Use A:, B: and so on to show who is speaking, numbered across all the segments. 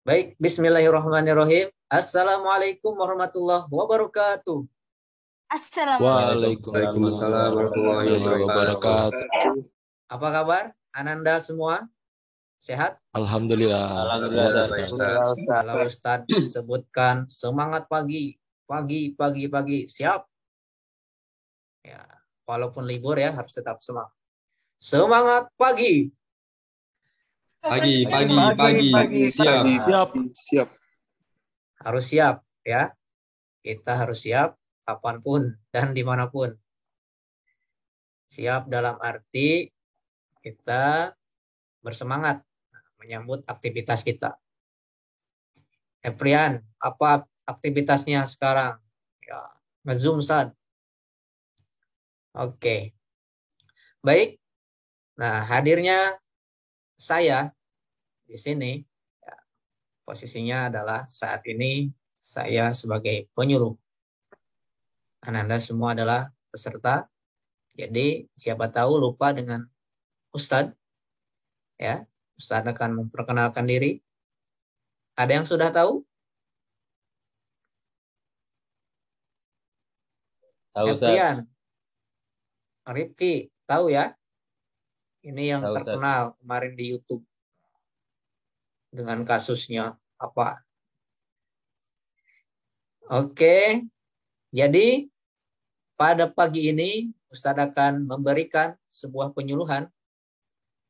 A: Baik, bismillahirrahmanirrahim. Assalamualaikum warahmatullahi wabarakatuh.
B: Waalaikumsalam warahmatullahi wabarakatuh.
A: Apa kabar Ananda semua? Sehat?
C: Alhamdulillah. Sehat, Ustaz.
A: Kalau Ustadz sebutkan semangat pagi, pagi. Siap? Ya, walaupun libur ya harus tetap semangat. Semangat pagi.
B: Pagi. Siap.
A: Harus siap ya. Kita harus siap kapanpun dan dimanapun. Siap dalam arti kita bersemangat menyambut aktivitas kita. Eprian, apa aktivitasnya sekarang? Ya, nge-zoom Ustaz. Oke. Baik. Nah, hadirnya saya di sini ya, posisinya adalah saat ini saya sebagai penyuluh. Ananda semua adalah peserta. Jadi siapa tahu lupa dengan Ustadz. Ya, Ustadz akan memperkenalkan diri. Ada yang sudah tahu?
B: Tahu,
A: Eprian, Rifki, tahu ya? Ini yang
B: tahu,
A: terkenal kemarin di YouTube. Dengan kasusnya apa? Oke, jadi pada pagi ini Ustadz akan memberikan sebuah penyuluhan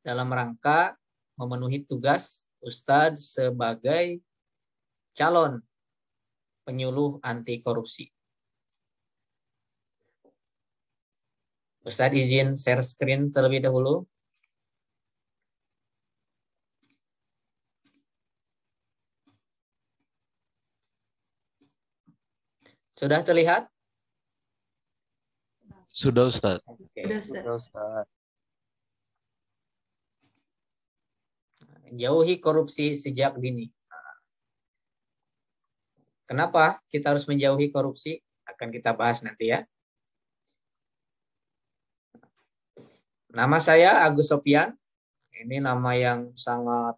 A: dalam rangka memenuhi tugas Ustadz sebagai calon penyuluh anti korupsi. Ustadz izin share screen terlebih dahulu. Sudah terlihat?
C: Sudah, Ustaz.
A: Oke.
B: Sudah, Ustaz.
A: Jauhi korupsi sejak dini. Kenapa kita harus menjauhi korupsi? Akan kita bahas nanti ya. Nama saya Agus Sopian. Ini nama yang sangat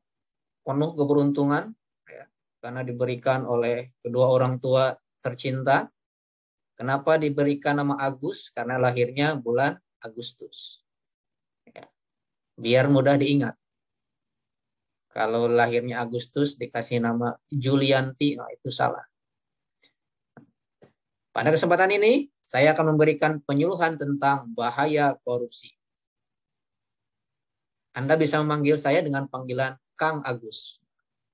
A: penuh keberuntungan ya, karena diberikan oleh kedua orang tua tercinta. Kenapa diberikan nama Agus? Karena lahirnya bulan Agustus. Ya. Biar mudah diingat. Kalau lahirnya Agustus dikasih nama Julianti, nah itu salah. Pada kesempatan ini, saya akan memberikan penyuluhan tentang bahaya korupsi. Anda bisa memanggil saya dengan panggilan Kang Agus.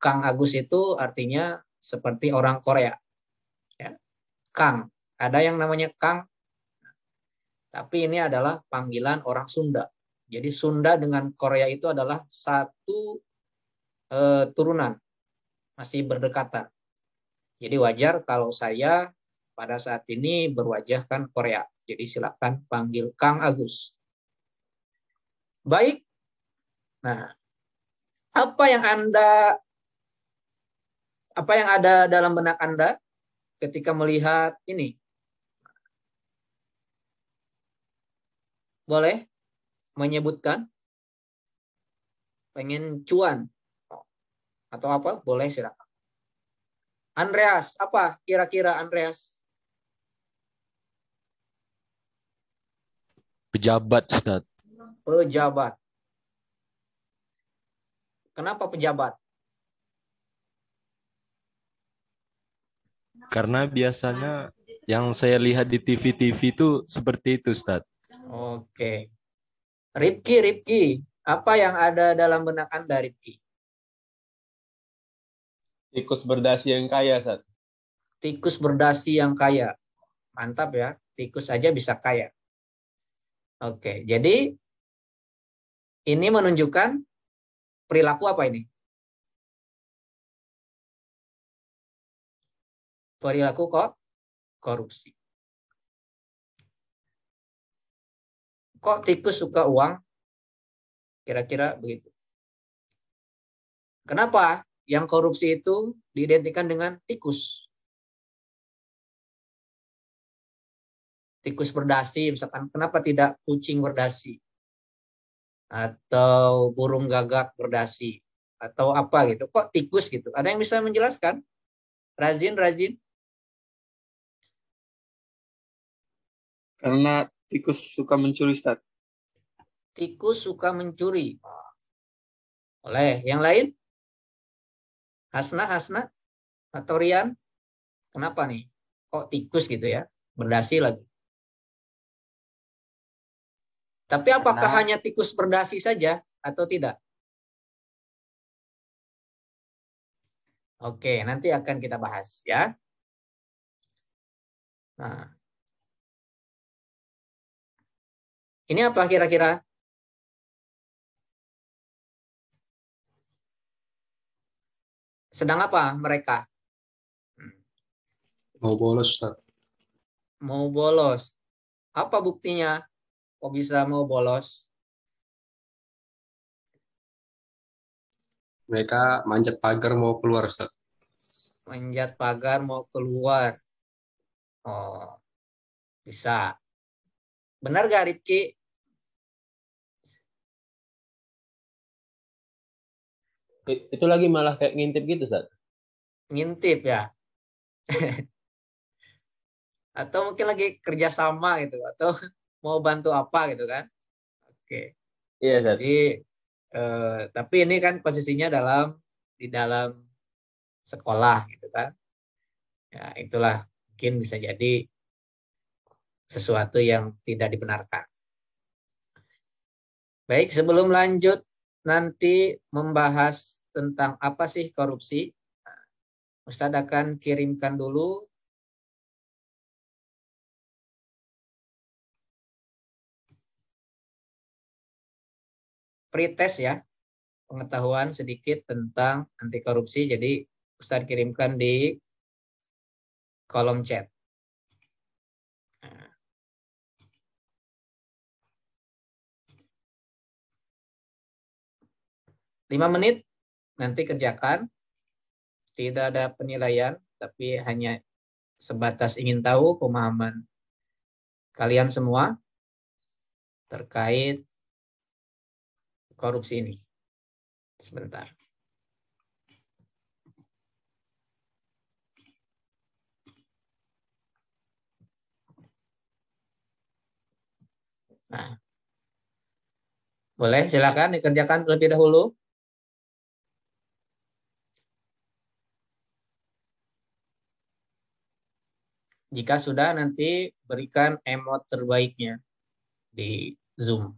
A: Kang Agus itu artinya seperti orang Korea. Ya. Kang. Ada yang namanya Kang. Tapi ini adalah panggilan orang Sunda. Jadi Sunda dengan Korea itu adalah satu turunan. Masih berdekatan. Jadi wajar kalau saya pada saat ini berwajahkan Korea. Jadi silakan panggil Kang Agus. Baik. Nah, apa yang ada dalam benak Anda ketika melihat ini? Boleh menyebutkan? Pengen cuan atau apa? Boleh silakan. Andreas, apa kira-kira Andreas?
C: Pejabat, Ustaz.
A: Pejabat. Kenapa pejabat?
C: Karena biasanya yang saya lihat di TV-TV itu seperti itu, Ustaz.
A: Oke. Rifki, apa yang ada dalam benak Anda, Rifki?
B: Tikus berdasi yang kaya, Ustaz.
A: Tikus berdasi yang kaya. Mantap ya, tikus aja bisa kaya. Oke, jadi ini menunjukkan perilaku apa ini? Perilaku korupsi. Kok tikus suka uang? Kira-kira begitu. Kenapa yang korupsi itu diidentikan dengan tikus? Tikus berdasi, misalkan kenapa tidak kucing berdasi? Atau burung gagak berdasi? atau apa gitu. Kok tikus gitu? Ada yang bisa menjelaskan? Rajin, rajin.
D: Karena tikus suka mencuri, Ustaz.
A: Tikus suka mencuri. Oleh yang lain? Hasna, Hasna atau Rian? Kenapa nih? Kok tikus gitu ya? Berdasi lagi. Tapi apakah hanya tikus berdasi saja atau tidak? Oke, nanti akan kita bahas ya. Nah, ini apa kira-kira? Sedang apa mereka?
E: Mau bolos, Ustaz.
A: Mau bolos. Apa buktinya? Kok bisa mau bolos?
E: Mereka manjat pagar mau keluar, Ustaz.
A: Manjat pagar mau keluar. Oh, bisa. Benar gak Rifki?
B: Itu lagi malah kayak ngintip gitu, Sat.
A: Ngintip ya? Atau mungkin lagi kerjasama gitu. Atau mau bantu apa gitu kan? Oke.
B: Iya, Sat.
A: Jadi, tapi ini kan posisinya di dalam sekolah gitu kan. Ya, itulah mungkin bisa jadi sesuatu yang tidak dibenarkan. Baik, sebelum lanjut nanti membahas tentang apa sih korupsi, Ustadz akan kirimkan dulu pretest ya, pengetahuan sedikit tentang anti korupsi. Jadi Ustadz kirimkan di kolom chat. 5 menit nanti kerjakan. Tidak ada penilaian, tapi hanya sebatas ingin tahu pemahaman kalian semua terkait korupsi ini. Sebentar. Nah, boleh silakan dikerjakan terlebih dahulu. Jika sudah nanti berikan emot terbaiknya di Zoom.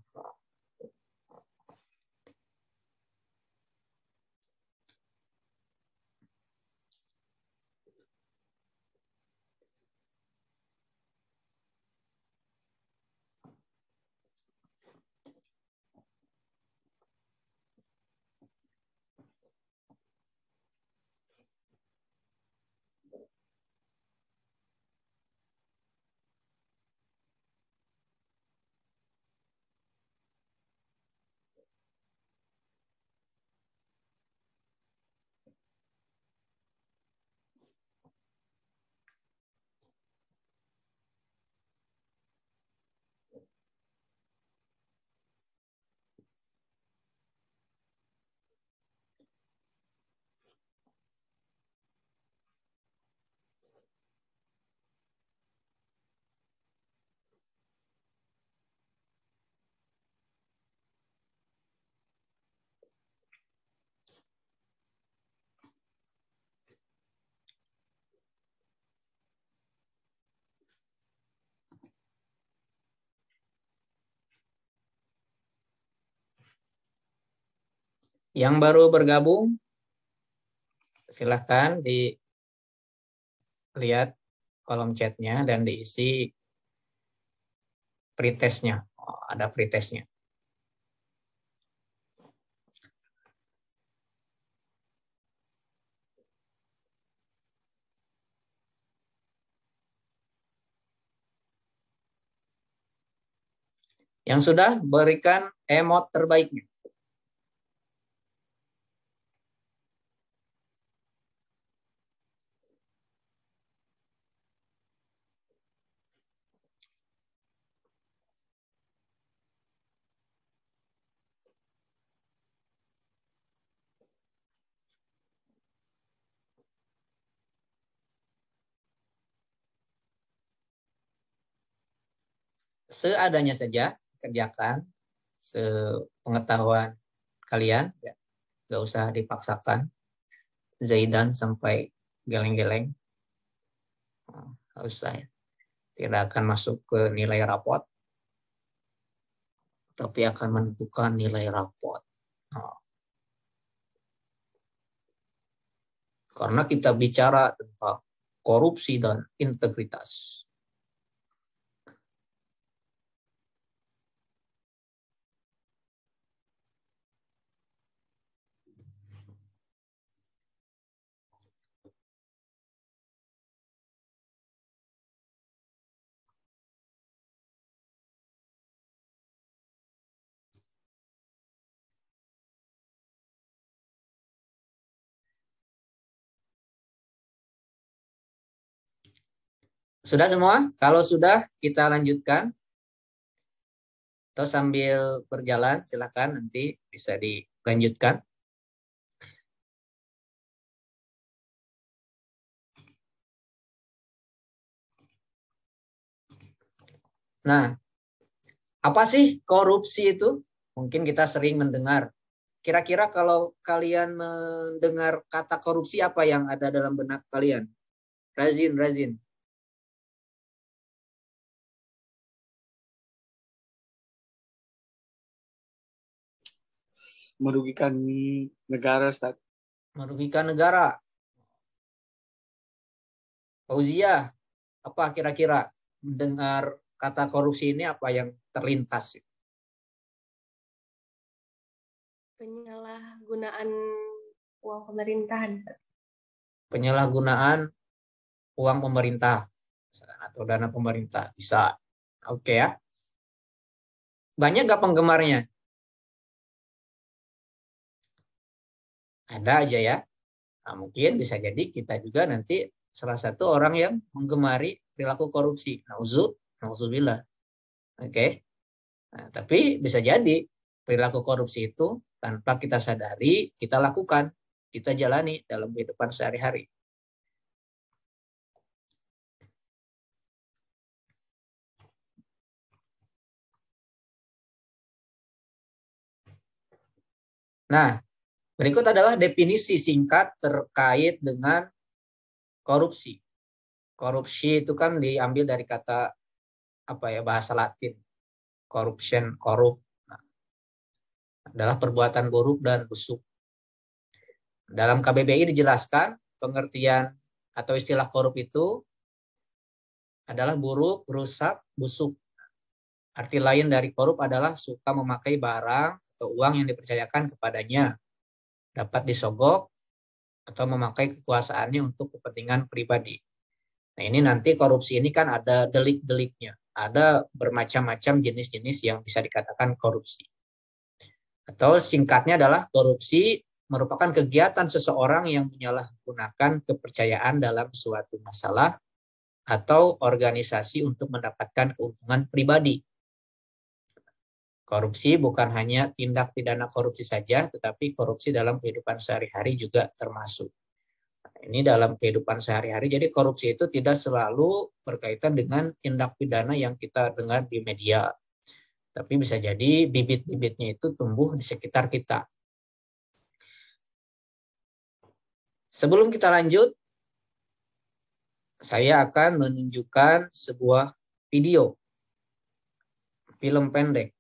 A: Yang baru bergabung, silahkan dilihat kolom chatnya dan diisi pretestnya. Oh, ada pretestnya. Yang sudah berikan emot terbaiknya. Seadanya saja kerjakan, sepengetahuan kalian, ya. Gak usah dipaksakan. Zaidan sampai geleng-geleng. Harus saya. Tidak akan masuk ke nilai rapot, tapi akan menentukan nilai rapot. Karena kita bicara tentang korupsi dan integritas. Sudah semua? Kalau sudah, kita lanjutkan. Atau sambil berjalan, silakan nanti bisa dilanjutkan. Nah, apa sih korupsi itu? Mungkin kita sering mendengar. Kira-kira kalau kalian mendengar kata korupsi, apa yang ada dalam benak kalian? Razin.
D: Merugikan negara, Ustaz.
A: Merugikan negara. Fauzia, apa kira-kira mendengar kata korupsi ini apa yang terlintas?
F: Penyalahgunaan uang pemerintahan.
A: Penyalahgunaan uang pemerintah atau dana pemerintah. Bisa. Oke ya. Banyak gak penggemarnya? Ada aja ya. Nah, mungkin bisa jadi kita juga nanti salah satu orang yang menggemari perilaku korupsi. Nauzubillah. Oke. Nah, tapi bisa jadi perilaku korupsi itu tanpa kita sadari, kita lakukan, kita jalani dalam kehidupan sehari-hari. Nah, berikut adalah definisi singkat terkait dengan korupsi. Korupsi itu kan diambil dari kata bahasa Latin. Corruption, korup. Nah, adalah perbuatan buruk dan busuk. Dalam KBBI dijelaskan pengertian atau istilah korup itu adalah buruk, rusak, busuk. Arti lain dari korup adalah suka memakai barang atau uang yang dipercayakan kepadanya, dapat disogok atau memakai kekuasaannya untuk kepentingan pribadi. Nah, ini nanti korupsi ini kan ada delik-deliknya. Ada bermacam-macam jenis-jenis yang bisa dikatakan korupsi. Atau singkatnya adalah korupsi merupakan kegiatan seseorang yang menyalahgunakan kepercayaan dalam suatu masalah atau organisasi untuk mendapatkan keuntungan pribadi. Korupsi bukan hanya tindak pidana korupsi saja, tetapi korupsi dalam kehidupan sehari-hari juga termasuk. Ini dalam kehidupan sehari-hari, jadi korupsi itu tidak selalu berkaitan dengan tindak pidana yang kita dengar di media. Tapi bisa jadi bibit-bibitnya itu tumbuh di sekitar kita. Sebelum kita lanjut, saya akan menunjukkan sebuah video, film pendek.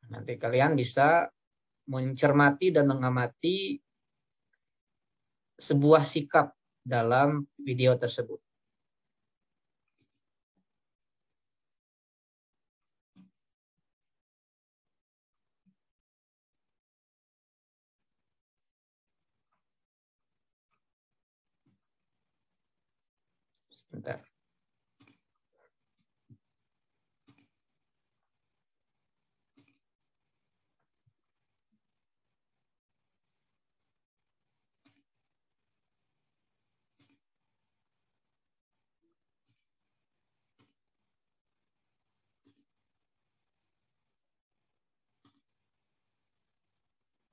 A: Nanti kalian bisa mencermati dan mengamati sebuah sikap dalam video tersebut. Sebentar.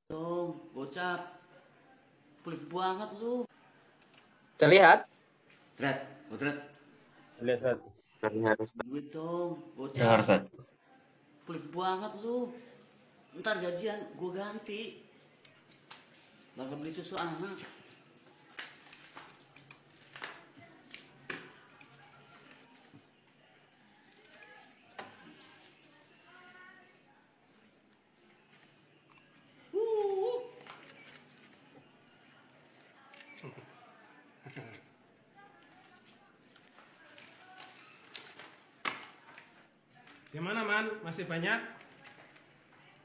G: Tuh, bocah pelit banget lu.
A: Terlihat?
G: Dret, Dret.
B: Lihat, Ustaz.
G: Duit dong, bocah.
H: Dengar, Ustaz.
G: Pelit banget lu. Ntar gajian gue ganti. Gak beli susu anak.
I: Gimana Man? Masih banyak?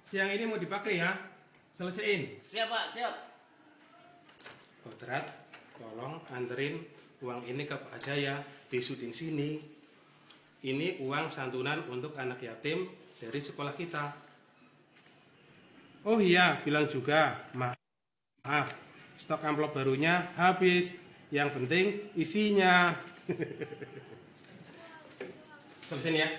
I: Siang ini mau dipakai ya? Selesaiin.
G: Siap Pak, siap.
I: Kodrat, tolong anterin uang ini ke Pak Jaya di syuting sini. Ini uang santunan untuk anak yatim dari sekolah kita. Oh iya, bilang juga, maaf, stok amplop barunya habis. Yang penting isinya. Selesai ya.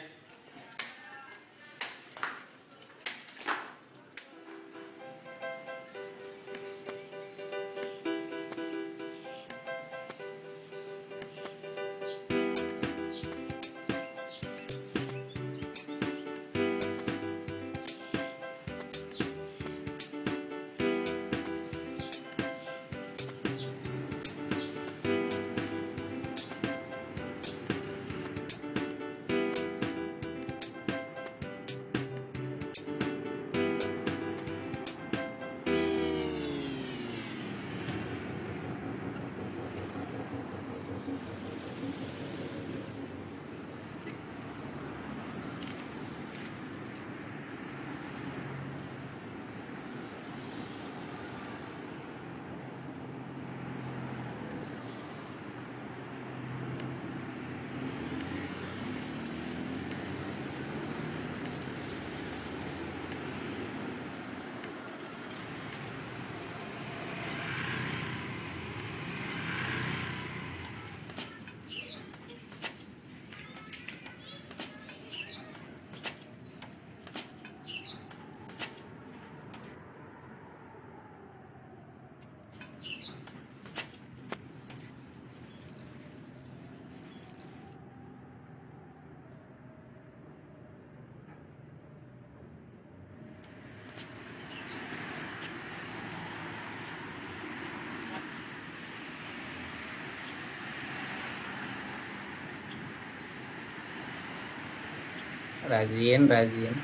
A: Rajin, rajin.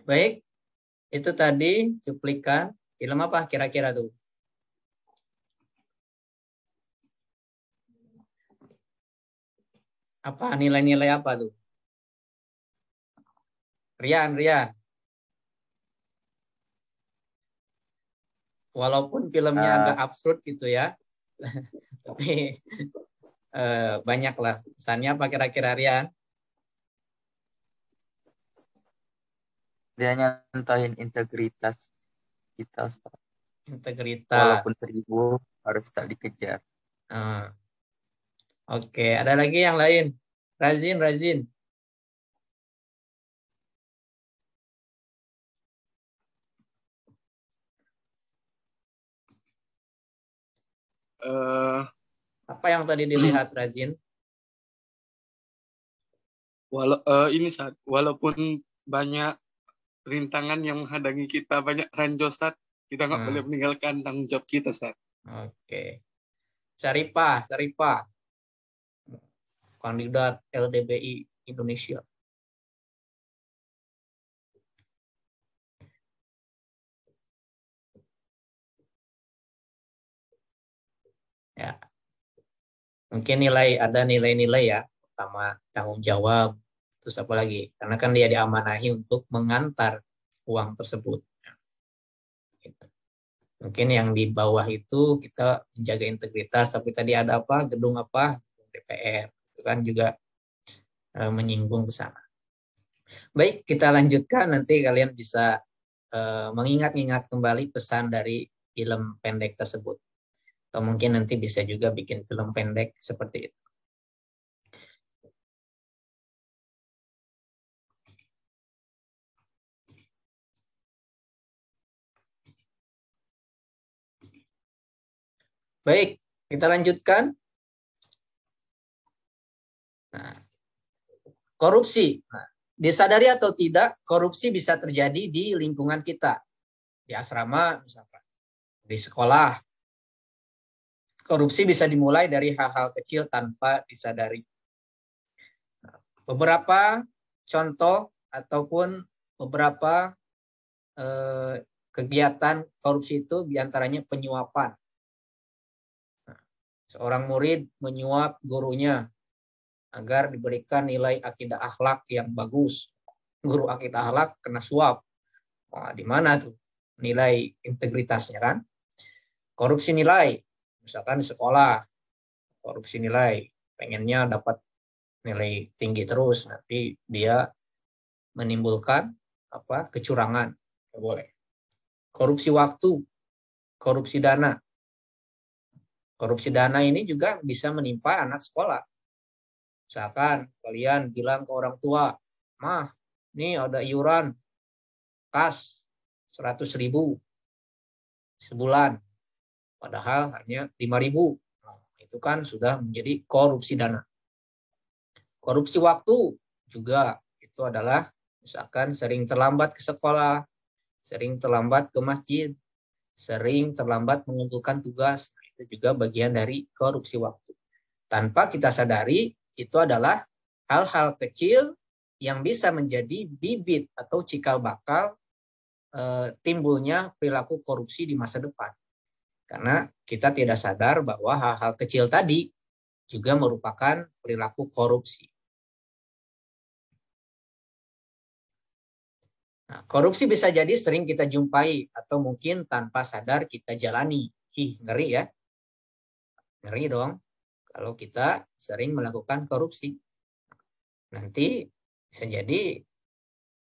A: Baik, itu tadi cuplikan film apa kira-kira tuh? Apa nilai-nilai apa tuh? Rian. Walaupun filmnya agak absurd gitu ya, tapi banyak lah. Pesannya apa kira-kira Rian?
H: Dia nyontohin integritas kita, Ustaz.
A: Integritas.
H: Walaupun 1000 harus tak dikejar.
A: Oke, ada lagi yang lain? Razin. Apa yang tadi dilihat Razin?
D: Walaupun banyak rintangan yang menghadangi kita, banyak ranjau, Ustaz, kita nggak boleh meninggalkan tanggung jawab kita, Ustaz.
A: Oke. Syarifah. Kandidat LDBI Indonesia. Ya. Mungkin ada nilai-nilai ya. Pertama, tanggung jawab. Terus apa lagi? Karena kan dia diamanahi untuk mengantar uang tersebut. Gitu. Mungkin yang di bawah itu kita menjaga integritas. Tapi tadi ada apa? Gedung apa? DPR. Itu kan juga menyinggung ke sana. Baik, kita lanjutkan. Nanti kalian bisa mengingat-ingat kembali pesan dari film pendek tersebut. Atau mungkin nanti bisa juga bikin film pendek seperti itu. Baik, kita lanjutkan. Nah, korupsi. Nah, disadari atau tidak, korupsi bisa terjadi di lingkungan kita. Di asrama, misalkan. Di sekolah. Korupsi bisa dimulai dari hal-hal kecil tanpa disadari. Beberapa contoh ataupun beberapa kegiatan korupsi itu diantaranya penyuapan. Seorang murid menyuap gurunya agar diberikan nilai akidah akhlak yang bagus. Guru akidah akhlak kena suap. Wah, di mana tuh nilai integritasnya kan? Korupsi nilai. Misalkan di sekolah, korupsi nilai, pengennya dapat nilai tinggi terus, nanti dia menimbulkan kecurangan, nggak boleh. Korupsi waktu, korupsi dana. Korupsi dana ini juga bisa menimpa anak sekolah. Misalkan kalian bilang ke orang tua, "Mah, ini ada iuran kas 100.000 sebulan." Padahal hanya 5.000. Nah, itu kan sudah menjadi korupsi dana. Korupsi waktu juga itu adalah misalkan sering terlambat ke sekolah, sering terlambat ke masjid, sering terlambat mengumpulkan tugas. Nah, itu juga bagian dari korupsi waktu. Tanpa kita sadari, itu adalah hal-hal kecil yang bisa menjadi bibit atau cikal bakal timbulnya perilaku korupsi di masa depan. Karena kita tidak sadar bahwa hal-hal kecil tadi juga merupakan perilaku korupsi. Nah, korupsi bisa jadi sering kita jumpai atau mungkin tanpa sadar kita jalani. Ngeri ya. Ngeri dong kalau kita sering melakukan korupsi. Nanti bisa jadi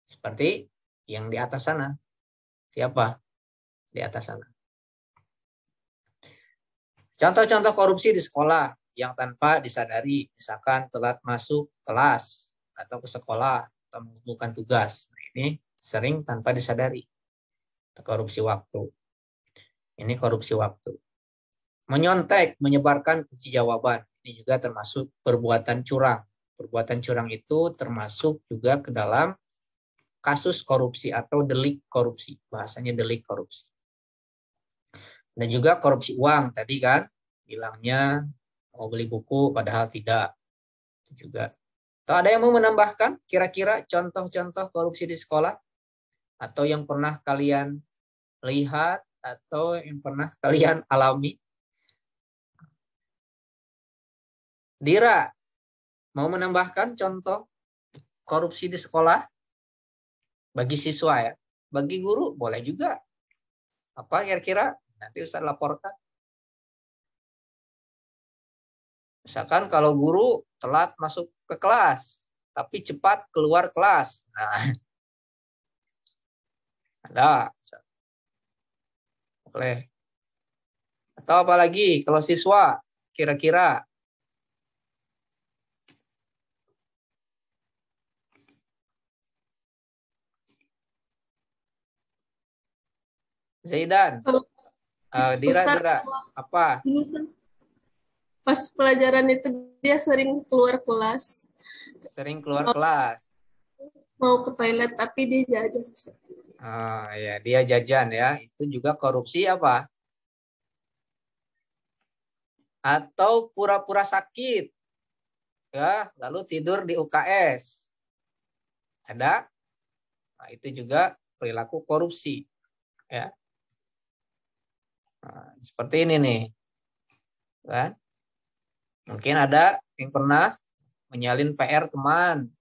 A: seperti yang di atas sana. Siapa? Di atas sana. Contoh-contoh korupsi di sekolah yang tanpa disadari, misalkan telat masuk kelas atau ke sekolah atau mengumpulkan tugas. Nah, ini sering tanpa disadari. Korupsi waktu. Ini korupsi waktu. Menyontek, menyebarkan kunci jawaban. Ini juga termasuk perbuatan curang. Perbuatan curang itu termasuk juga ke dalam kasus korupsi atau delik korupsi. Bahasanya delik korupsi. Dan juga korupsi uang tadi kan bilangnya mau beli buku padahal tidak. Itu juga. Atau ada yang mau menambahkan kira-kira contoh-contoh korupsi di sekolah? Atau yang pernah kalian lihat atau yang pernah kalian alami? Dira, mau menambahkan contoh korupsi di sekolah? Bagi siswa ya. Bagi guru boleh juga. Apa kira-kira? Nanti Ustaz laporkan. Misalkan kalau guru telat masuk ke kelas, tapi cepat keluar kelas. Nah, ada. Boleh. Atau apalagi kalau siswa, kira-kira Zaidan, Dira,
F: Ustaz,
A: Dira, apa?
F: ini kan pas pelajaran itu dia sering keluar kelas,
A: Sering keluar kelas.
F: mau ke toilet tapi dia jajan. Ustaz.
A: Ya, dia jajan ya. Itu juga korupsi apa? Atau pura-pura sakit. Ya, lalu tidur di UKS. Ada? Nah, itu juga perilaku korupsi. Ya. Nah, seperti ini nih. Kan? Mungkin ada yang pernah menyalin PR teman.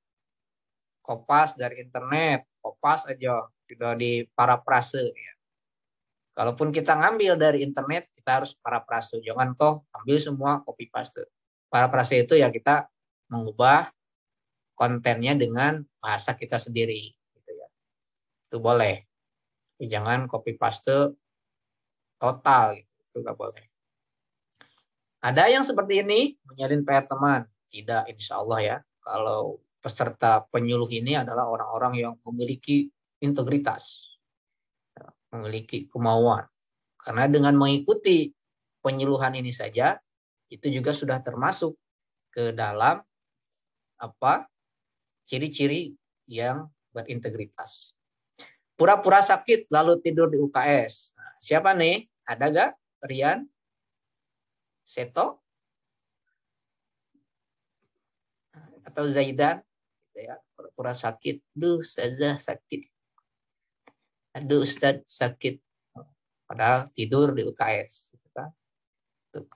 A: Kopas dari internet. Kopas aja. Sudah di parafrase. Ya. Kalaupun kita ngambil dari internet, kita harus parafrase. Jangan toh ambil semua copy paste. Parafrase itu ya kita mengubah kontennya dengan bahasa kita sendiri. Gitu ya. Itu boleh. Tapi jangan copy paste total. Gitu. Itu nggak boleh. Ada yang seperti ini, menyalin PR teman. Tidak, insya Allah ya. Kalau peserta penyuluh ini adalah orang-orang yang memiliki integritas. Memiliki kemauan. Karena dengan mengikuti penyuluhan ini saja, itu juga sudah termasuk ke dalam ciri-ciri yang berintegritas. Pura-pura sakit lalu tidur di UKS. Nah, siapa nih? Ada gak? Rian? Seto? Atau Zaidan? Gitu ya. Pura-pura sakit. Duh, saja sakit. Aduh, Ustaz sakit. Padahal tidur di UKS.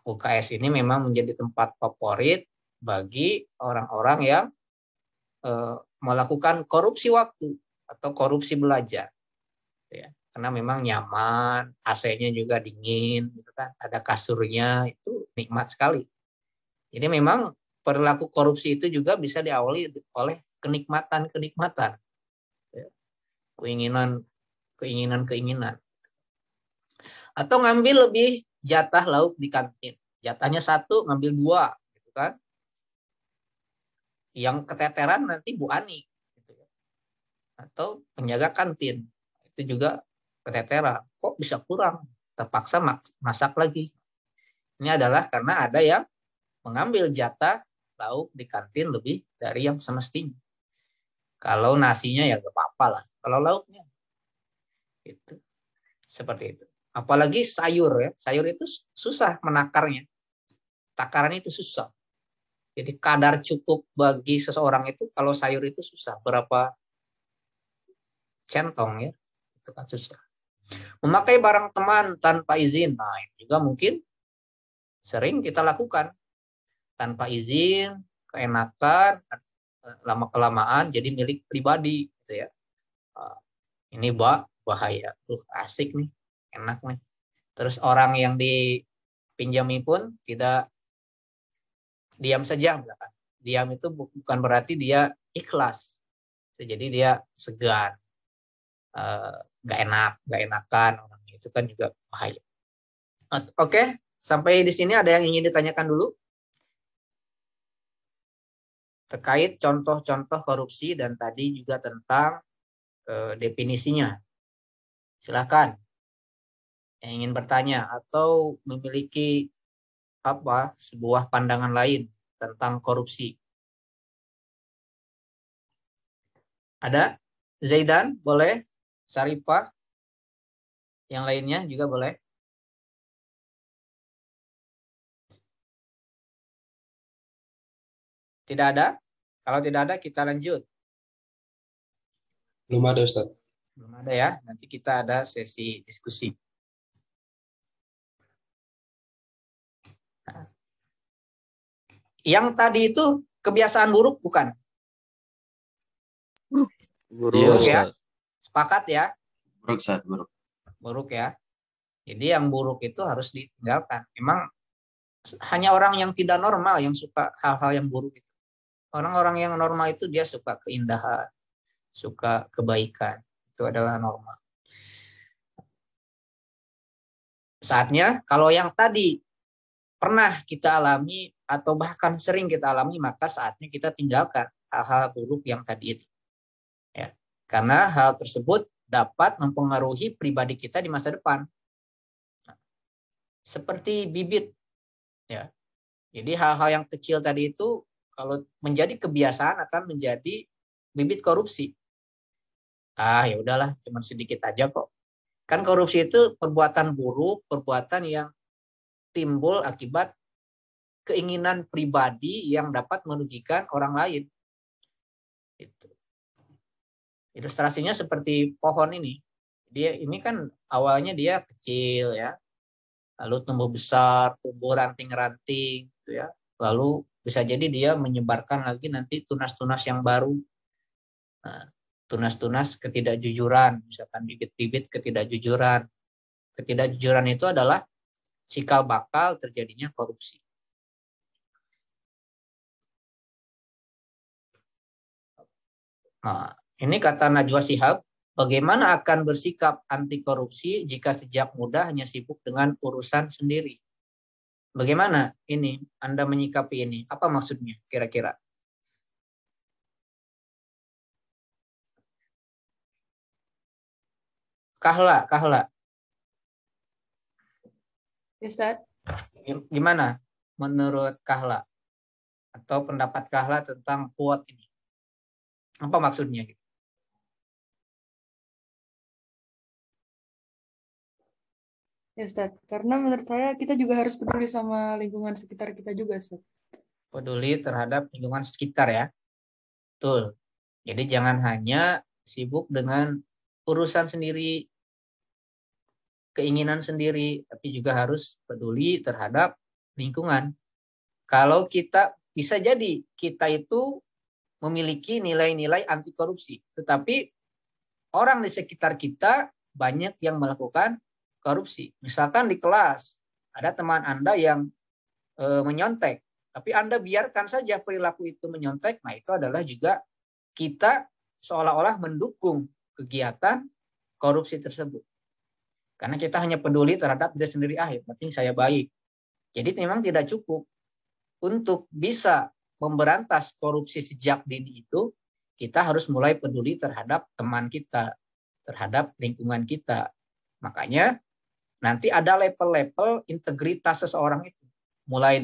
A: UKS ini memang menjadi tempat favorit bagi orang-orang yang melakukan korupsi waktu atau korupsi belajar. Ya, karena memang nyaman, AC-nya juga dingin, gitu kan. Ada kasurnya, itu nikmat sekali. Jadi memang perilaku korupsi itu juga bisa diawali oleh kenikmatan-kenikmatan. Ya, keinginan-keinginan. Atau ngambil lebih jatah lauk di kantin. Jatahnya 1, ngambil 2. Gitu kan. Yang keteteran nanti Bu Ani. Gitu. Atau penjaga kantin. Itu juga keteteran. Kok bisa kurang? Terpaksa masak lagi. Ini adalah karena ada yang mengambil jatah lauk di kantin lebih dari yang semestinya. Kalau nasinya ya gak apa-apa lah. Kalau lauknya. Gitu. Seperti itu. Apalagi sayur ya. Sayur itu susah menakarnya. Takaran itu susah. Jadi kadar cukup bagi seseorang itu kalau sayur itu susah. Berapa centong ya. Itu kan susah. Memakai barang teman tanpa izin. Nah, itu juga mungkin sering kita lakukan. Tanpa izin, keenakan, lama-kelamaan jadi milik pribadi. Gitu ya. Ini bahaya. Asik nih. Enak nih. Terus orang yang dipinjami pun tidak diam saja. Diam itu bukan berarti dia ikhlas. Jadi dia segan. Gak enakan. Orang itu kan juga bahaya. Oke, sampai di sini ada yang ingin ditanyakan dulu? Terkait contoh-contoh korupsi dan tadi juga tentang definisinya. Silakan. Yang ingin bertanya atau memiliki sebuah pandangan lain tentang korupsi. Ada? Zaidan, boleh? Sarifah? Yang lainnya juga boleh? Tidak ada? Kalau tidak ada, kita lanjut.
E: Belum ada, Ustaz.
A: Belum ada ya. Nanti kita ada sesi diskusi. Nah, yang tadi itu kebiasaan buruk bukan?
C: Iya,
A: Buruk ya.
C: Ustaz.
A: Sepakat ya?
J: Buruk, Ustaz, buruk.
A: Buruk ya. Jadi yang buruk itu harus ditinggalkan. Memang hanya orang yang tidak normal yang suka hal-hal yang buruk itu. Orang-orang yang normal itu dia suka keindahan, suka kebaikan. Itu adalah normal. Saatnya kalau yang tadi pernah kita alami atau bahkan sering kita alami, maka saatnya kita tinggalkan hal-hal buruk yang tadi itu. Ya. Karena hal tersebut dapat mempengaruhi pribadi kita di masa depan. Seperti bibit. Ya. Jadi hal-hal yang kecil tadi itu kalau menjadi kebiasaan akan menjadi bibit korupsi. Ya udahlah, cuma sedikit aja kok. Kan korupsi itu perbuatan buruk, perbuatan yang timbul akibat keinginan pribadi yang dapat merugikan orang lain. Itu. Ilustrasinya seperti pohon ini. Ini kan awalnya dia kecil ya. Lalu tumbuh besar, tumbuh ranting-ranting gitu ya. Lalu bisa jadi dia menyebarkan lagi nanti tunas-tunas yang baru. Nah, tunas-tunas ketidakjujuran, misalkan bibit-bibit ketidakjujuran. Ketidakjujuran itu adalah cikal bakal terjadinya korupsi. Nah, ini kata Najwa Shihab, bagaimana akan bersikap anti korupsi jika sejak muda hanya sibuk dengan urusan sendiri? Bagaimana ini Anda menyikapi ini? Apa maksudnya kira-kira? Kahla.
F: Ya, Ustaz.
A: Gimana menurut Kahla? Atau pendapat Kahla tentang quote ini? Apa maksudnya?
K: Ya, Ustaz. Karena menurut saya kita juga harus peduli sama lingkungan sekitar kita juga, Ustaz.
A: Peduli terhadap lingkungan sekitar ya. Betul. Jadi jangan hanya sibuk dengan urusan sendiri, keinginan sendiri, tapi juga harus peduli terhadap lingkungan. Kalau kita bisa jadi kita itu memiliki nilai-nilai anti korupsi, tetapi orang di sekitar kita banyak yang melakukan korupsi. Misalkan di kelas ada teman Anda yang menyontek, tapi Anda biarkan saja perilaku itu menyontek, nah itu adalah juga kita seolah-olah mendukung kegiatan korupsi tersebut. Karena kita hanya peduli terhadap diri sendiri, yang penting saya baik. Jadi memang tidak cukup untuk bisa memberantas korupsi sejak dini itu, kita harus mulai peduli terhadap teman kita, terhadap lingkungan kita. Makanya nanti ada level-level integritas seseorang itu. Mulai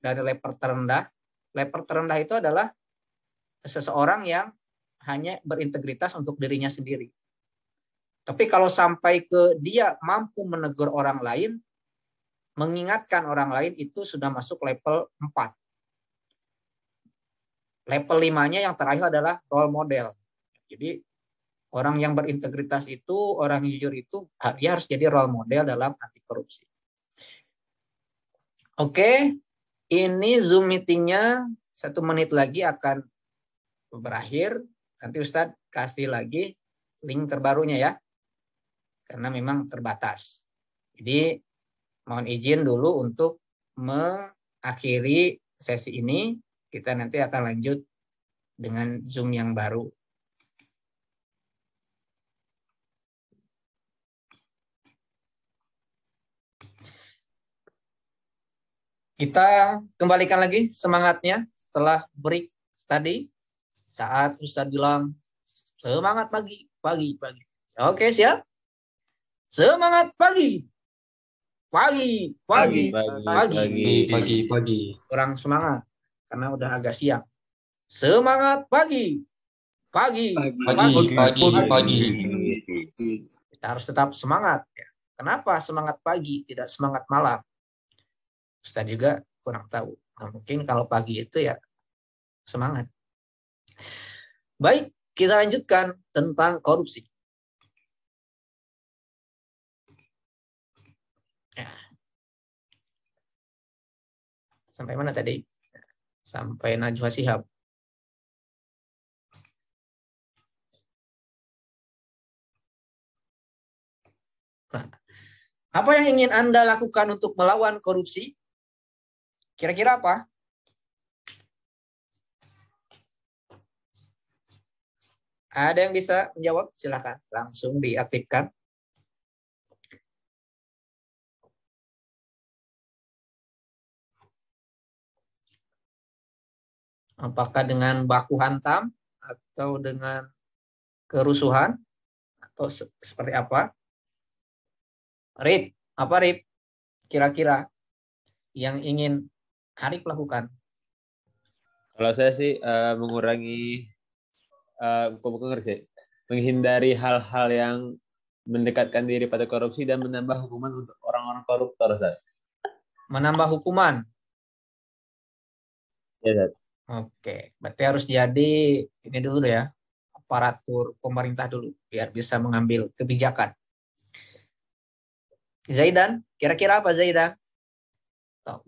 A: dari level terendah. Level terendah itu adalah seseorang yang hanya berintegritas untuk dirinya sendiri. Tapi kalau sampai ke dia mampu menegur orang lain, mengingatkan orang lain, itu sudah masuk level 4. Level 5-nya yang terakhir adalah role model. Jadi orang yang berintegritas itu, orang yang jujur itu, dia harus jadi role model dalam anti korupsi. Oke, ini Zoom meetingnya 1 menit lagi akan berakhir. Nanti Ustadz kasih lagi link terbarunya ya. Karena memang terbatas. Jadi mohon izin dulu untuk mengakhiri sesi ini. Kita nanti akan lanjut dengan Zoom yang baru. Kita kembalikan lagi semangatnya setelah break tadi. Saat Ustadz bilang, semangat pagi. Oke, siap? Semangat pagi. Pagi. Kurang semangat karena udah agak siang. Semangat pagi. Kita harus tetap semangat. Kenapa semangat pagi, tidak semangat malam? Ustadz juga kurang tahu. Nah, mungkin kalau pagi itu ya semangat. Baik, kita lanjutkan tentang korupsi. Ya. Sampai mana tadi? Sampai Najwa Shihab. Nah, apa yang ingin Anda lakukan untuk melawan korupsi? Kira-kira apa? Ada yang bisa menjawab? Silakan, langsung diaktifkan. Apakah dengan baku hantam atau dengan kerusuhan atau seperti apa? Rip, apa Rip? Kira-kira yang ingin Arif lakukan?
B: Kalau saya sih mengurangi, bukan sih, menghindari hal-hal yang mendekatkan diri pada korupsi dan menambah hukuman untuk orang-orang koruptor, Ustaz.
A: Menambah hukuman?
B: Ya, Ustaz.
A: Oke, berarti harus jadi ini dulu ya, aparatur pemerintah dulu, biar bisa mengambil kebijakan. Zaidan, kira-kira apa Zaidan?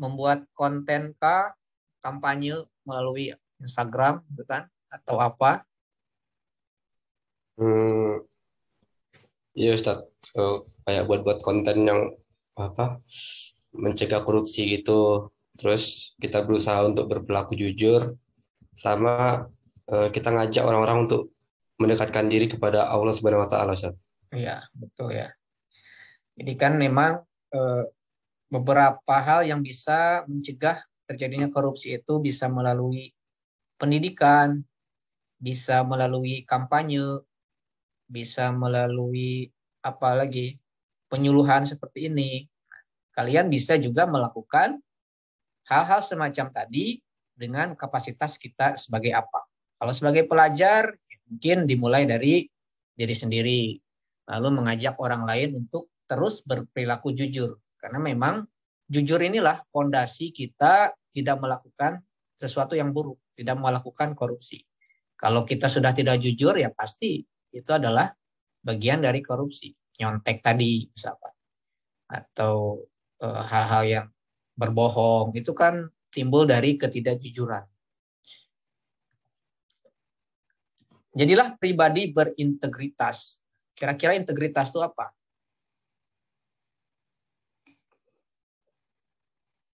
A: Membuat konten kah, kampanye melalui Instagram, bukan? Atau apa?
E: Iya Ustaz, kayak buat konten yang apa mencegah korupsi gitu. Terus kita berusaha untuk berperilaku jujur, sama kita ngajak orang-orang untuk mendekatkan diri kepada Allah Subhanahu Wa Taala, Ustaz.
A: Iya, betul ya. Jadi kan memang beberapa hal yang bisa mencegah terjadinya korupsi itu bisa melalui pendidikan, bisa melalui kampanye, bisa melalui apa lagi, penyuluhan seperti ini. Kalian bisa juga melakukan hal-hal semacam tadi dengan kapasitas kita sebagai apa. Kalau sebagai pelajar, mungkin dimulai dari diri sendiri, lalu mengajak orang lain untuk terus berperilaku jujur. Karena memang jujur inilah fondasi kita tidak melakukan sesuatu yang buruk, tidak melakukan korupsi. Kalau kita sudah tidak jujur, ya pasti itu adalah bagian dari korupsi. Nyontek tadi misalkan. Atau hal-hal yang berbohong, itu kan timbul dari ketidakjujuran. Jadilah pribadi berintegritas. Kira-kira integritas itu apa?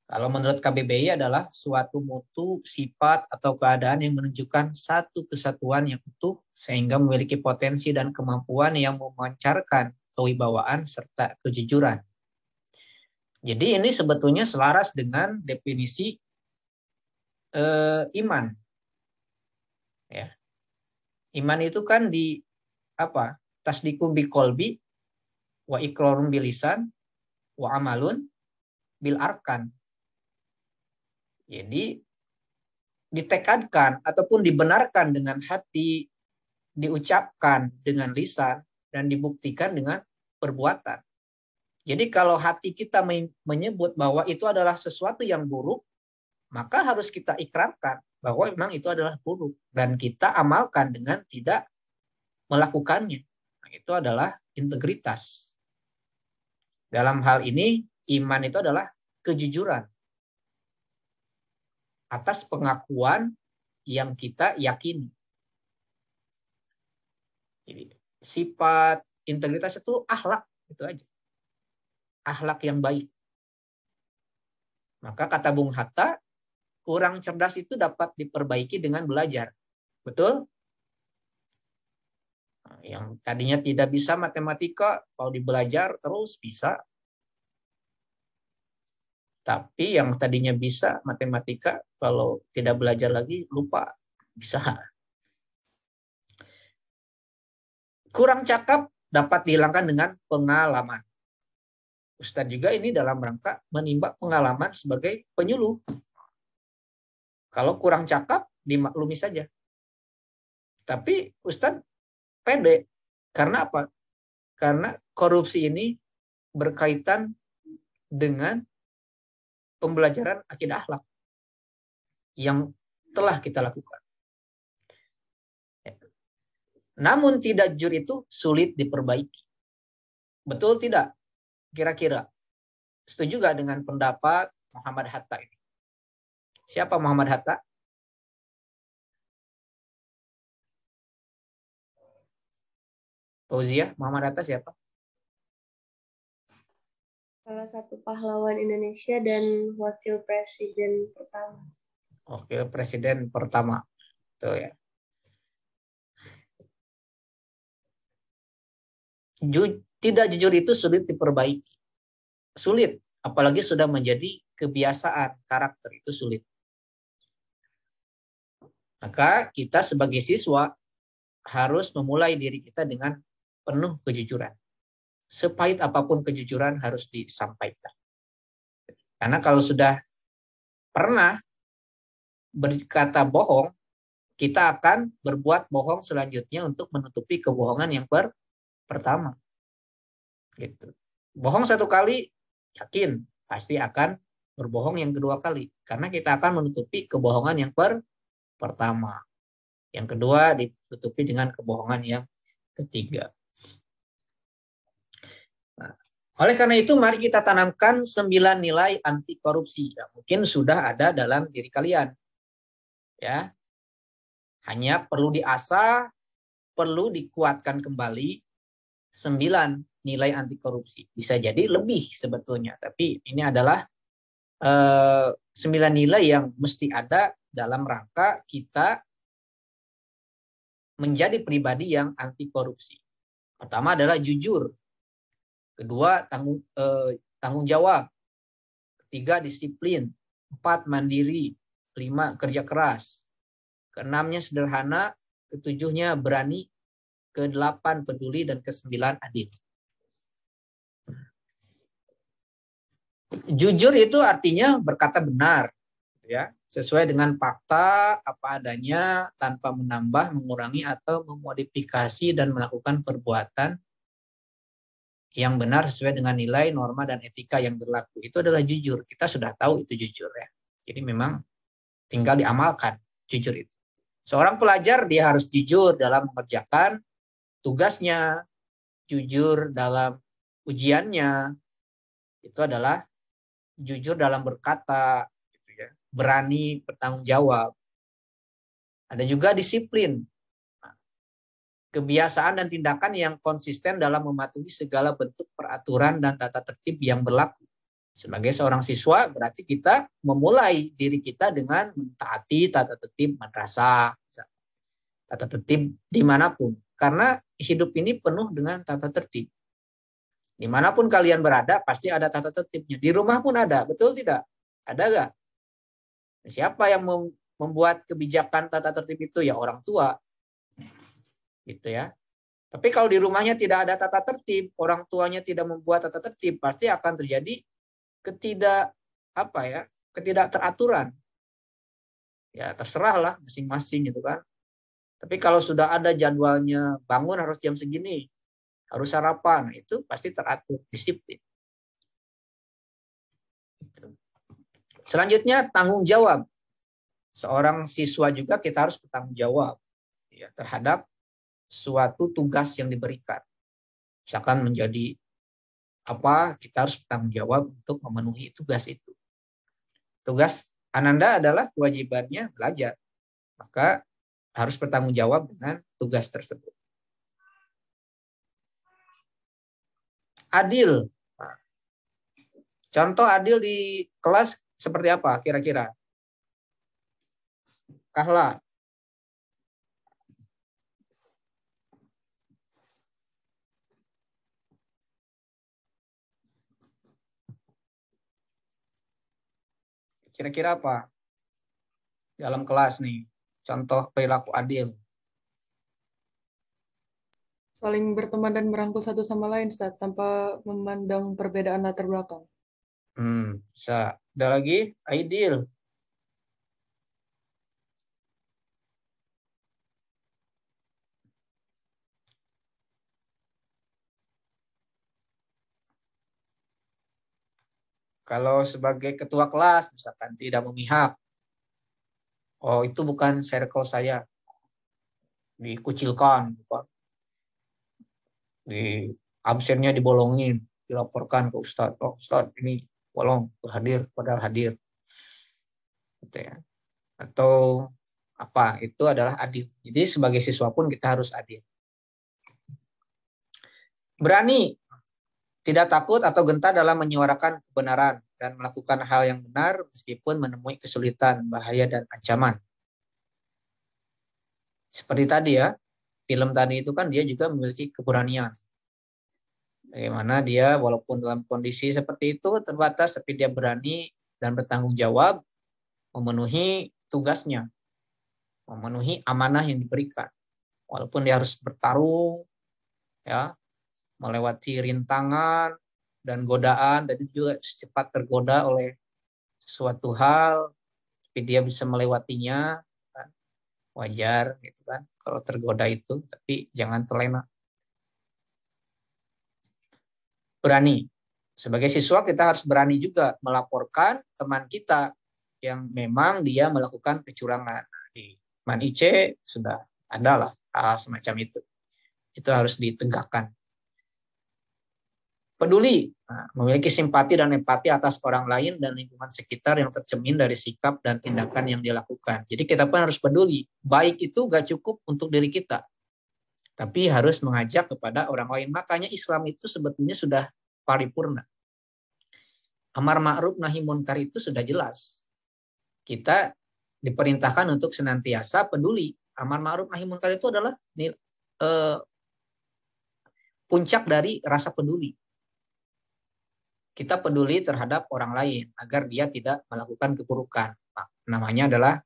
A: Kalau menurut KBBI adalah suatu mutu, sifat, atau keadaan yang menunjukkan satu kesatuan yang utuh sehingga memiliki potensi dan kemampuan yang memancarkan kewibawaan serta kejujuran. Jadi ini sebetulnya selaras dengan definisi iman. Ya. Iman itu kan di apa? Tasdiqum biqolbi wa iqrarun bilisan wa amalun bil arkan. Jadi ditekadkan ataupun dibenarkan dengan hati, diucapkan dengan lisan, dan dibuktikan dengan perbuatan. Jadi kalau hati kita menyebut bahwa itu adalah sesuatu yang buruk, maka harus kita ikrarkan bahwa memang itu adalah buruk. Dan kita amalkan dengan tidak melakukannya. Nah, itu adalah integritas. Dalam hal ini, iman itu adalah kejujuran atas pengakuan yang kita yakini. Jadi, sifat integritas itu akhlak, itu aja. Akhlak yang baik. Maka kata Bung Hatta, kurang cerdas itu dapat diperbaiki dengan belajar. Betul? Nah, yang tadinya tidak bisa matematika, kalau dibelajar terus bisa. Tapi yang tadinya bisa matematika, kalau tidak belajar lagi, lupa. Bisa. Kurang cakap dapat dihilangkan dengan pengalaman. Ustadz juga ini dalam rangka menimba pengalaman sebagai penyuluh. Kalau kurang cakap, dimaklumi saja. Tapi Ustadz pede. Karena apa? Karena korupsi ini berkaitan dengan pembelajaran akidah akhlak yang telah kita lakukan. Namun tidak jujur itu sulit diperbaiki. Betul tidak? Kira-kira setuju nggak dengan pendapat Muhammad Hatta ini? Siapa Muhammad Hatta? Fauzia, Muhammad Hatta siapa?
F: Salah satu pahlawan Indonesia dan wakil presiden pertama.
A: Wakil presiden pertama. Tuh ya. Tidak jujur itu sulit diperbaiki. Sulit, apalagi sudah menjadi kebiasaan, karakter itu sulit. Maka kita sebagai siswa harus memulai diri kita dengan penuh kejujuran. Sepahit apapun kejujuran harus disampaikan. Karena kalau sudah pernah berkata bohong, kita akan berbuat bohong selanjutnya untuk menutupi kebohongan yang pertama. Gitu. Bohong satu kali, yakin pasti akan berbohong yang kedua kali. Karena kita akan menutupi kebohongan yang pertama. Yang kedua ditutupi dengan kebohongan yang ketiga. Nah, oleh karena itu mari kita tanamkan 9 nilai anti korupsi yang mungkin sudah ada dalam diri kalian. Ya. Hanya perlu diasah, perlu dikuatkan kembali 9 nilai anti korupsi. Bisa jadi lebih sebetulnya, tapi ini adalah 9 nilai yang mesti ada dalam rangka kita menjadi pribadi yang anti korupsi. Pertama adalah jujur. Kedua, tanggung jawab. Ketiga, disiplin. 4, mandiri. 5, kerja keras. Keenamnya sederhana. Ketujuhnya berani. Ke-8, peduli. Dan ke-9, adil. Jujur itu artinya berkata benar. Ya, sesuai dengan fakta apa adanya tanpa menambah, mengurangi atau memodifikasi dan melakukan perbuatan yang benar sesuai dengan nilai, norma dan etika yang berlaku. Itu adalah jujur. Kita sudah tahu itu jujur ya. Jadi memang tinggal diamalkan jujur itu. Seorang pelajar dia harus jujur dalam mengerjakan tugasnya, jujur dalam ujiannya. Itu adalah jujur dalam berkata, berani bertanggung jawab. Ada juga disiplin. Kebiasaan dan tindakan yang konsisten dalam mematuhi segala bentuk peraturan dan tata tertib yang berlaku. Sebagai seorang siswa, berarti kita memulai diri kita dengan mentaati tata tertib madrasah, tata tertib dimanapun. Karena hidup ini penuh dengan tata tertib. Dimanapun kalian berada, pasti ada tata tertibnya. Di rumah pun ada, betul tidak? Ada nggak? Siapa yang membuat kebijakan tata tertib itu? Ya orang tua. Gitu ya. Tapi kalau di rumahnya tidak ada tata tertib, orang tuanya tidak membuat tata tertib, pasti akan terjadi ketidakteraturan. Ya terserahlah masing-masing gitu kan. Tapi kalau sudah ada jadwalnya, bangun harus jam segini, harus sarapan, itu pasti teratur, disiplin. Selanjutnya tanggung jawab. Seorang siswa juga kita harus bertanggung jawab ya, terhadap suatu tugas yang diberikan. Misalkan menjadi apa, kita harus bertanggung jawab untuk memenuhi tugas itu. Tugas Ananda adalah kewajibannya belajar. Maka harus bertanggung jawab dengan tugas tersebut. Adil. Nah, contoh adil di kelas seperti apa kira-kira? Kahla. Kira-kira apa? Dalam kelas nih, contoh perilaku adil.
K: Saling berteman dan merangkul satu sama lain, Ustaz, tanpa memandang perbedaan latar belakang.
A: Bisa. Ada lagi? Adil. Kalau sebagai ketua kelas, misalkan tidak memihak. Oh, itu bukan circle saya. Dikucilkan. Di absennya dibolongin. Dilaporkan ke Ustadz. Oh, Ustadz, ini bolong, hadir padahal hadir. Gitu ya. Atau apa, itu adalah adil. Jadi sebagai siswa pun kita harus adil. Berani, tidak takut atau gentar dalam menyuarakan kebenaran dan melakukan hal yang benar meskipun menemui kesulitan, bahaya, dan ancaman. Seperti tadi ya, film tadi itu kan dia juga memiliki keberanian. Bagaimana dia walaupun dalam kondisi seperti itu terbatas, tapi dia berani dan bertanggung jawab memenuhi tugasnya, memenuhi amanah yang diberikan. Walaupun dia harus bertarung, ya, melewati rintangan dan godaan, dan juga cepat tergoda oleh suatu hal, tapi dia bisa melewatinya, kan? Wajar, gitu kan? Kalau tergoda itu, tapi jangan terlena. Berani. Sebagai siswa kita harus berani juga melaporkan teman kita yang memang dia melakukan kecurangan. Di Man IC sudah ada lah hal semacam itu. Itu harus ditegakkan. Peduli, memiliki simpati dan empati atas orang lain dan lingkungan sekitar yang tercermin dari sikap dan tindakan yang dilakukan. Jadi kita pun harus peduli. Baik itu gak cukup untuk diri kita, tapi harus mengajak kepada orang lain. Makanya Islam itu sebetulnya sudah paripurna. Amar ma'ruf nahi munkar itu sudah jelas. Kita diperintahkan untuk senantiasa peduli. Amar ma'ruf nahi munkar itu adalah puncak dari rasa peduli. Kita peduli terhadap orang lain agar dia tidak melakukan keburukan. Namanya adalah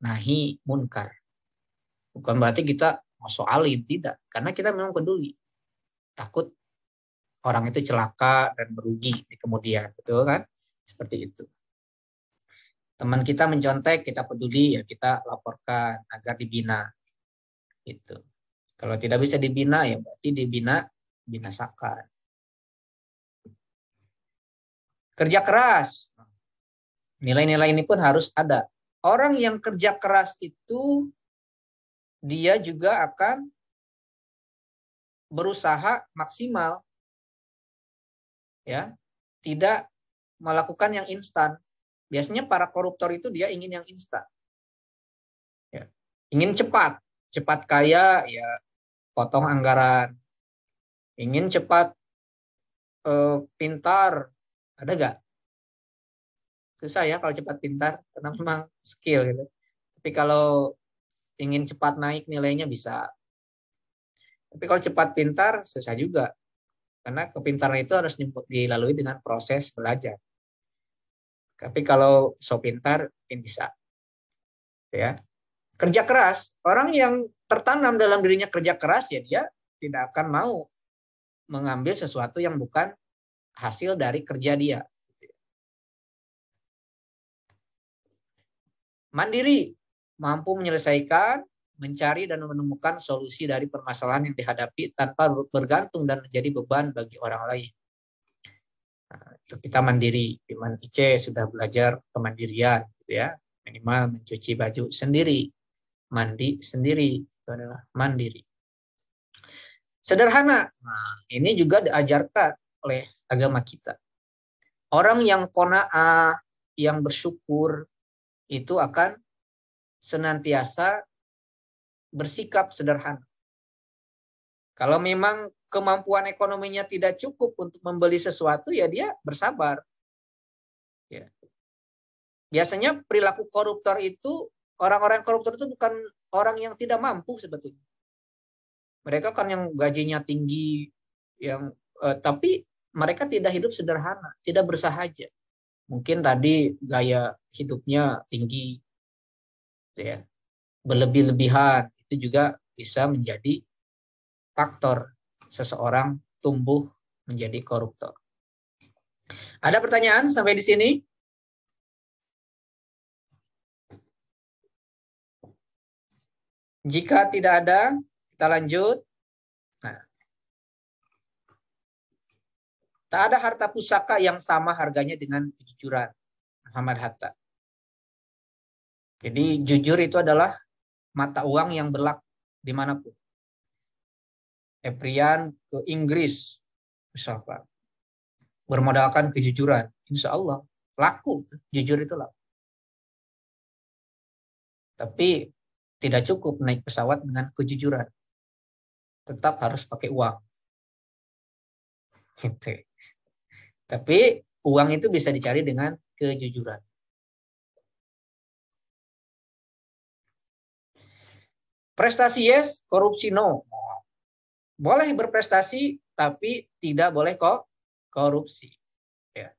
A: nahi munkar. Bukan berarti kita masuk alim, tidak. Karena kita memang peduli. Takut orang itu celaka dan merugi di kemudian. Betul kan? Seperti itu. Teman kita mencontek, kita peduli, ya kita laporkan agar dibina. Gitu. Kalau tidak bisa dibina, ya berarti binasakan. Kerja keras. Nilai-nilai ini pun harus ada. Orang yang kerja keras itu dia juga akan berusaha maksimal. Ya, tidak melakukan yang instan. Biasanya para koruptor itu dia ingin yang instan. Ya, ingin cepat kaya, ya potong anggaran. Ingin cepat pintar, ada gak? Susah ya kalau cepat pintar, karena memang skill gitu. Tapi kalau ingin cepat naik nilainya bisa. Tapi kalau cepat pintar susah juga. Karena kepintaran itu harus dilalui dengan proses belajar. Tapi kalau so pintar mungkin bisa. Ya. Kerja keras, orang yang tertanam dalam dirinya kerja keras, ya dia tidak akan mau mengambil sesuatu yang bukan hasil dari kerja dia. Mandiri, mampu menyelesaikan, mencari dan menemukan solusi dari permasalahan yang dihadapi tanpa bergantung dan menjadi beban bagi orang lain. Nah, itu kita mandiri. Di Man IC sudah belajar kemandirian, gitu ya. Minimal mencuci baju sendiri, mandi sendiri, itu adalah mandiri. Sederhana, nah, ini juga diajarkan oleh agama kita. Orang yang qanaah, yang bersyukur, itu akan senantiasa bersikap sederhana. Kalau memang kemampuan ekonominya tidak cukup untuk membeli sesuatu, ya dia bersabar. Ya. Biasanya perilaku koruptor itu, orang-orang koruptor itu bukan orang yang tidak mampu sebetulnya. Mereka kan yang gajinya tinggi, tapi mereka tidak hidup sederhana, tidak bersahaja. Mungkin tadi gaya hidupnya tinggi, ya, berlebih-lebihan, itu juga bisa menjadi faktor seseorang tumbuh menjadi koruptor. Ada pertanyaan sampai di sini? Jika tidak ada, kita lanjut. Nah, tak ada harta pusaka yang sama harganya dengan kejujuran. Muhammad Hatta. Jadi jujur itu adalah mata uang yang berlaku dimanapun. Eprian ke Inggris, misalkan. bermodalkan kejujuran, insya Allah laku, jujur itu laku. Tapi tidak cukup naik pesawat dengan kejujuran, tetap harus pakai uang. Gitu. Tapi uang itu bisa dicari dengan kejujuran. Prestasi yes, korupsi no. Boleh berprestasi, tapi tidak boleh kok korupsi. Ya.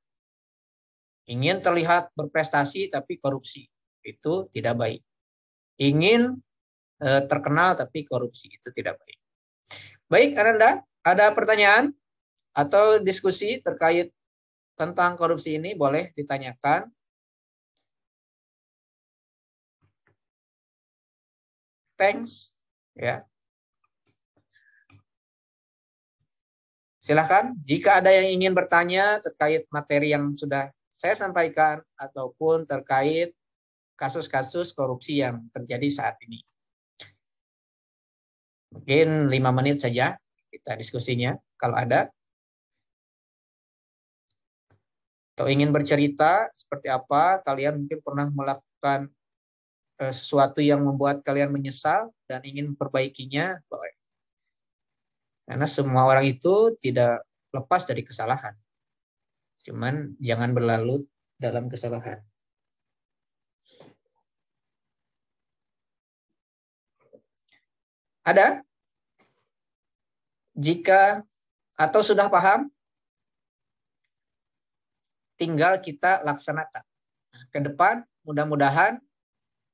A: Ingin terlihat berprestasi, tapi korupsi. Itu tidak baik. Ingin terkenal, tapi korupsi. Itu tidak baik. Baik, Ananda, ada pertanyaan atau diskusi terkait tentang korupsi ini? Boleh ditanyakan. Thanks. Ya. Silahkan, jika ada yang ingin bertanya terkait materi yang sudah saya sampaikan ataupun terkait kasus-kasus korupsi yang terjadi saat ini. Mungkin 5 menit saja kita diskusinya, kalau ada. Atau ingin bercerita seperti apa, kalian mungkin pernah melakukan sesuatu yang membuat kalian menyesal dan ingin memperbaikinya, boleh. Karena semua orang itu tidak lepas dari kesalahan. Cuman jangan berlarut dalam kesalahan. Ada? Jika atau sudah paham, tinggal kita laksanakan. Ke depan, mudah-mudahan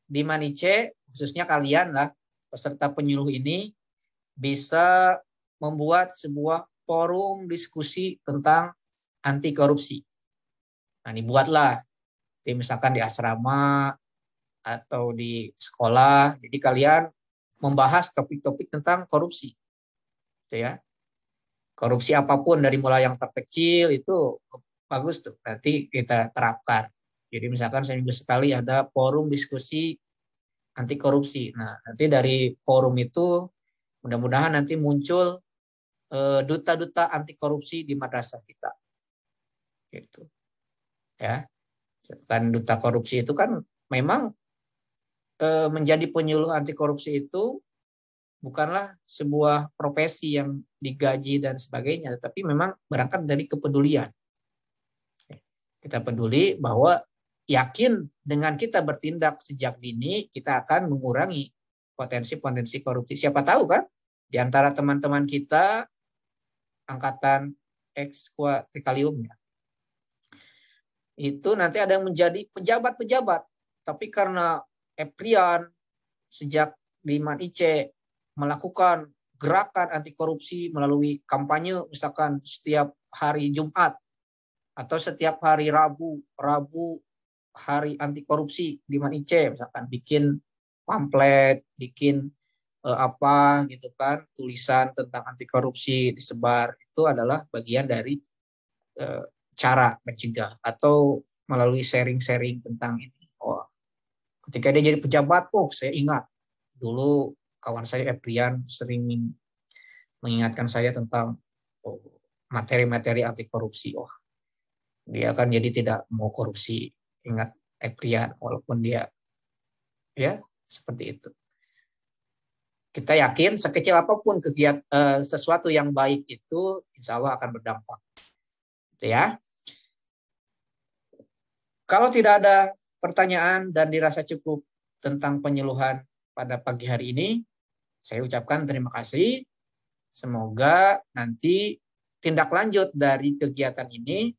A: di Manice, khususnya kalian lah, peserta penyuluh ini, bisa membuat sebuah forum diskusi tentang anti korupsi. Nah, dibuatlah, misalkan di asrama atau di sekolah. Jadi kalian membahas topik-topik tentang korupsi, gitu ya. Korupsi apapun dari mulai yang terkecil itu bagus tuh. Nanti kita terapkan. Jadi misalkan seminggu sekali ada forum diskusi anti korupsi. Nah, nanti dari forum itu mudah-mudahan nanti muncul duta-duta anti korupsi di madrasah kita. Gitu. Ya. Kan duta korupsi itu kan memang menjadi penyuluh anti korupsi itu bukanlah sebuah profesi yang digaji dan sebagainya, tetapi memang berangkat dari kepedulian. Kita peduli bahwa yakin dengan kita bertindak sejak dini, kita akan mengurangi potensi-potensi korupsi. Siapa tahu kan, di antara teman-teman kita, angkatan X-Quadricalium, itu nanti ada yang menjadi pejabat-pejabat. Tapi karena Eprian sejak di Manice melakukan gerakan anti korupsi melalui kampanye, misalkan setiap hari Jumat atau setiap hari Rabu hari anti korupsi di Manice, misalkan bikin pamflet, bikin apa gitu kan, tulisan tentang anti korupsi disebar, itu adalah bagian dari cara mencegah atau melalui sharing-sharing tentang ini. Oh, ketika dia jadi pejabat, saya ingat dulu kawan saya Eprian sering mengingatkan saya tentang materi-materi anti korupsi. Dia kan jadi tidak mau korupsi. Ingat Eprian, walaupun dia ya seperti itu. Kita yakin sekecil apapun kegiatan sesuatu yang baik itu insya Allah akan berdampak. Gitu ya. Kalau tidak ada pertanyaan dan dirasa cukup tentang penyuluhan pada pagi hari ini, saya ucapkan terima kasih. Semoga nanti tindak lanjut dari kegiatan ini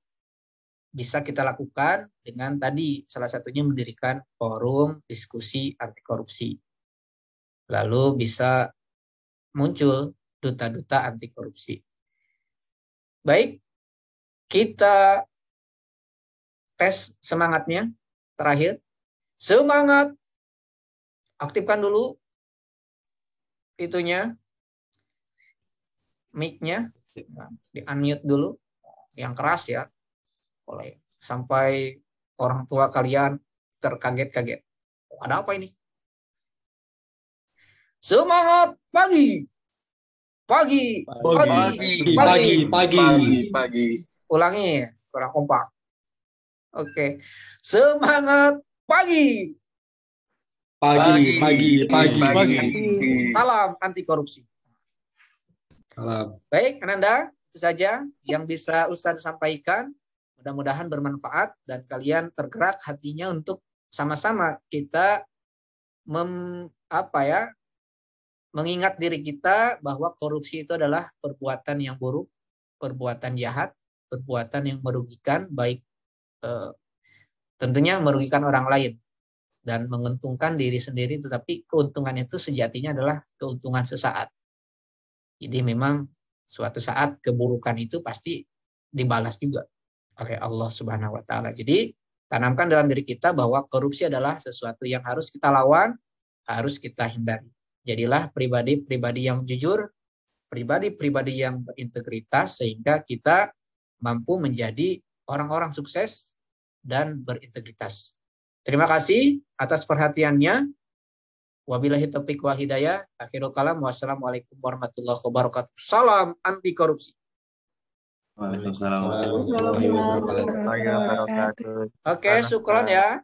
A: bisa kita lakukan dengan tadi salah satunya mendirikan forum diskusi anti korupsi. Lalu bisa muncul duta-duta anti korupsi. Baik, kita tes semangatnya terakhir. Semangat. Aktifkan dulu itunya, mic-nya. Di-unmute dulu. Yang keras ya. Boleh. Sampai orang tua kalian terkaget-kaget. Ada apa ini? Semangat pagi. Pagi. Ulangi, kurang kompak. Oke. Semangat pagi.
E: Pagi.
A: Salam anti korupsi.
E: Salam.
A: Baik, Ananda, itu saja yang bisa Ustadz sampaikan. Mudah-mudahan bermanfaat dan kalian tergerak hatinya untuk sama-sama kita mengingat diri kita bahwa korupsi itu adalah perbuatan yang buruk, perbuatan jahat, perbuatan yang merugikan, baik tentunya merugikan orang lain dan menguntungkan diri sendiri, tetapi keuntungan itu sejatinya adalah keuntungan sesaat. Jadi memang suatu saat keburukan itu pasti dibalas juga oleh Allah Subhanahu wa taala. Jadi tanamkan dalam diri kita bahwa korupsi adalah sesuatu yang harus kita lawan, harus kita hindari. Jadilah pribadi-pribadi yang jujur, pribadi-pribadi yang berintegritas sehingga kita mampu menjadi orang-orang sukses dan berintegritas. Terima kasih atas perhatiannya. Wabillahi taufiq wal hidayah. Akhirul kalam. Wassalamualaikum warahmatullahi wabarakatuh. Salam anti korupsi.
J: Waalaikumsalam.
A: Oke, syukron ya.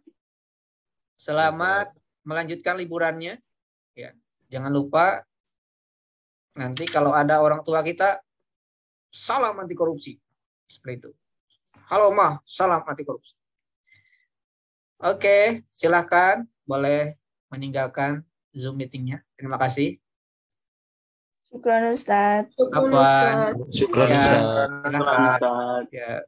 A: Selamat melanjutkan liburannya. Ya, jangan lupa nanti kalau ada orang tua kita, salam anti korupsi. Seperti itu. Halo Mah, salam anti korupsi. Oke, silahkan boleh meninggalkan Zoom meetingnya. Terima kasih.
L: Syukran Ustaz.
A: Apa?
C: Syukran, Ustaz.
A: Silakan. Ya.